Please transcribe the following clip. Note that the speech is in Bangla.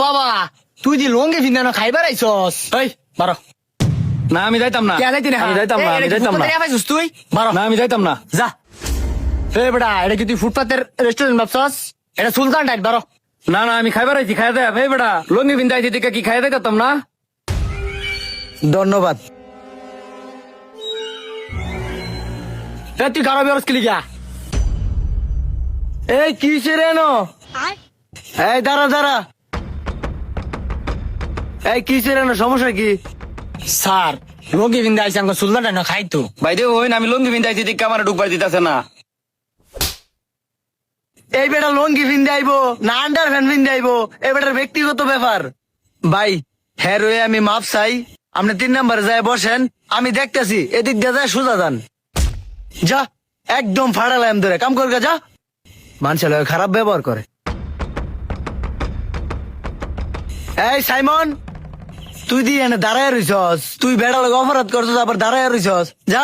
বাবা তুই যে লঙ্গি ভিন্দানো খাইবার আইছস এই বারো না আমি যাইতাম না কে যাইতি না আমি যাইতাম না আমি যাইতাম না তুই বারো না আমি যাইতাম না যা এ বেটা এটা কি তুই ফুটপাতের রেস্টুরেন্ট ভাবছস এটা সুলতান টাইট বারো না না আমি খাইবার আইছি খাই দেয় এই বেটা লঙ্গি বিন্দা আইছি দিকে কি খাই দেখাতাম না ধন্যবাদ এ তুই কারো বেরোস কি লিগা এই কিসের এনো এই দাঁড়া দাঁড়া এই কিসের এনো সমস্যা কি স্যার লঙ্গি ভিন্দা আইসি আমাকে সুলতান টাইট খাই তো ভাই দেব হই না আমি লঙ্গি বিন্দা আইছি দিকে আমার ঢুকবার দিতেছে না এই বেটা লঙ্গি ভিন্দে আইবো না আন্ডার ফ্যান ভিন্দে আইবো এই বেটার ব্যক্তিগত ব্যাপার ভাই হ্যাঁ রয়ে আমি মাপ চাই আপনি 3 নম্বরে যায় বসেন আমি দেখতেছি এদিক দিয়ে যায় সোজা যান যা একদম ফাড়ালাম ধরে কাম কর যা মানুষের লগে খারাপ ব্যবহার করে এই সাইমন তুই দিয়ে এনে দাঁড়ায় রইছস তুই বেড়া লগে অপরাধ করছস আবার দাঁড়ায় রইছস যা